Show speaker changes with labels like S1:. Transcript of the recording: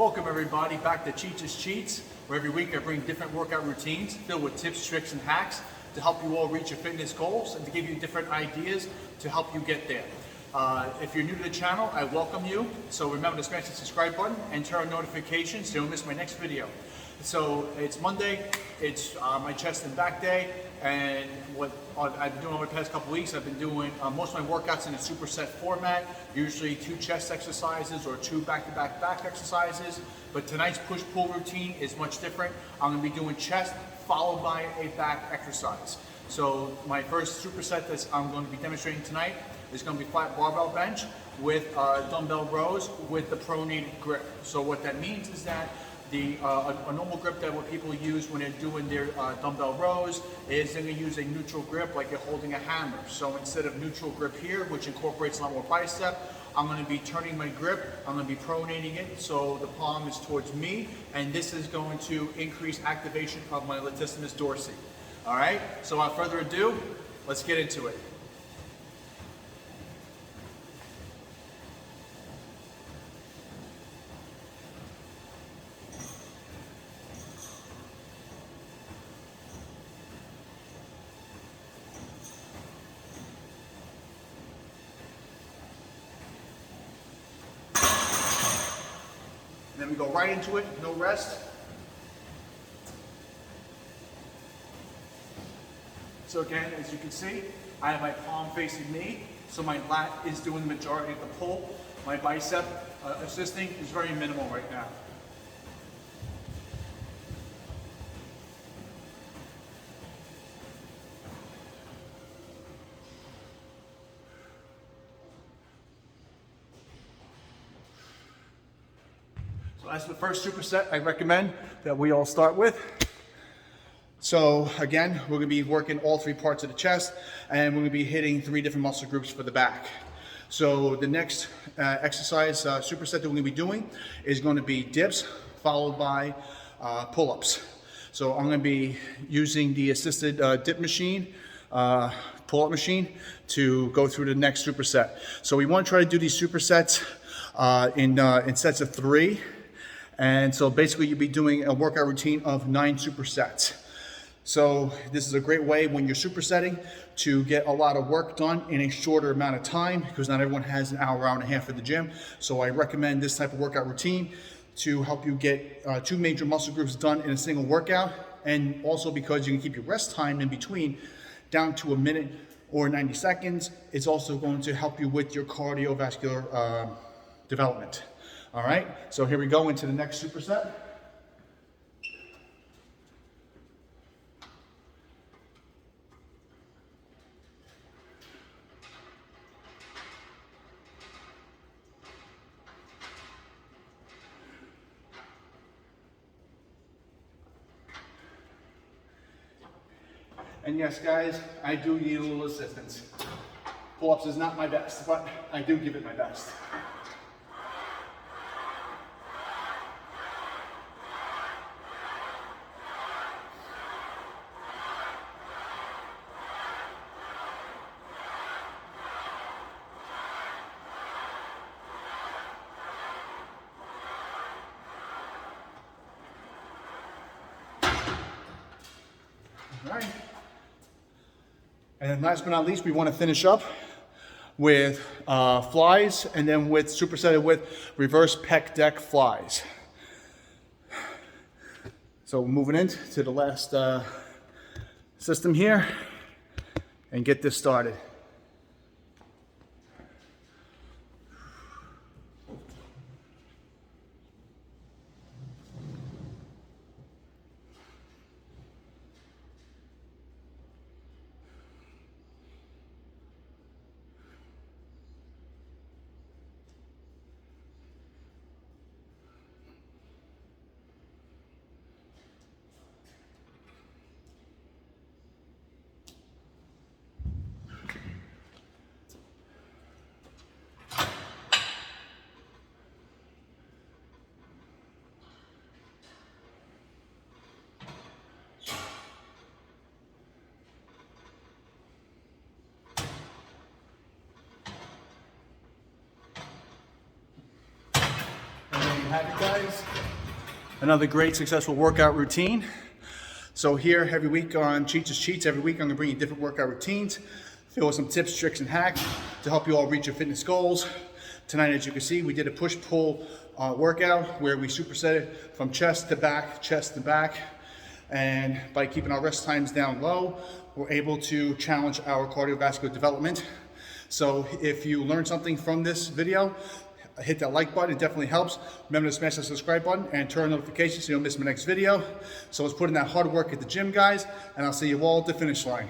S1: Welcome everybody back to Cheats Cheats, where every week I bring different workout routines filled with tips, tricks, and hacks to help you all reach your fitness goals and to give you different ideas to help you get there. If you're new to the channel, I welcome you. So remember to smash the subscribe button and turn on notifications so you don't miss my next video. So it's Monday, it's my chest and back day, and what I've been doing over the past couple weeks, I've been doing most of my workouts in a superset format, usually 2 chest exercises or 2 back-to-back back exercises. But tonight's push-pull routine is much different. I'm going to be doing chest followed by a back exercise. So my first superset that I'm going to be demonstrating tonight is going to be flat barbell bench with dumbbell rows with the pronated grip. So what that means is that a normal grip that what people use when they're doing their dumbbell rows is they're going to use a neutral grip like you're holding a hammer. So instead of neutral grip here, which incorporates a lot more bicep, I'm going to be turning my grip, I'm going to be pronating it so the palm is towards me, and this is going to increase activation of my latissimus dorsi. Alright, so without further ado, let's get into it. And then we go right into it, no rest. So again, as you can see, I have my palm facing me, so my lat is doing the majority of the pull. My bicep assisting is very minimal right now. So that's the first superset I recommend that we all start with. So again, we're going to be working all 3 parts of the chest, and we're going to be hitting 3 different muscle groups for the back. So the next exercise superset that we're going to be doing is going to be dips followed by pull-ups. So I'm going to be using the assisted dip machine, pull-up machine, to go through the next superset. So we want to try to do these supersets in sets of 3. And so basically you'll be doing a workout routine of 9 supersets. So this is a great way when you're supersetting to get a lot of work done in a shorter amount of time, because not everyone has an hour, hour and a half at the gym. So I recommend this type of workout routine to help you get 2 major muscle groups done in a single workout. And also because you can keep your rest time in between down to a minute or 90 seconds, it's also going to help you with your cardiovascular development. All right, so here we go into the next superset. And yes, guys, I do need a little assistance. Pull-ups is not my best, but I do give it my best. All right. And then last but not least, we want to finish up with flies, and then with supersetted with reverse pec deck flies. So moving into the last system here and get this started. have you guys. Another great successful workout routine. So here every week on Cheats, every week I'm gonna bring you different workout routines, fill with some tips, tricks, and hacks to help you all reach your fitness goals. Tonight, as you can see, we did a push-pull workout where we superset it from chest to back. And by keeping our rest times down low, we're able to challenge our cardiovascular development. So if you learned something from this video, hit that like button, it definitely helps. Remember to smash that subscribe button and turn on notifications so you don't miss my next video. So let's put in that hard work at the gym, guys, and I'll see you all at the finish line.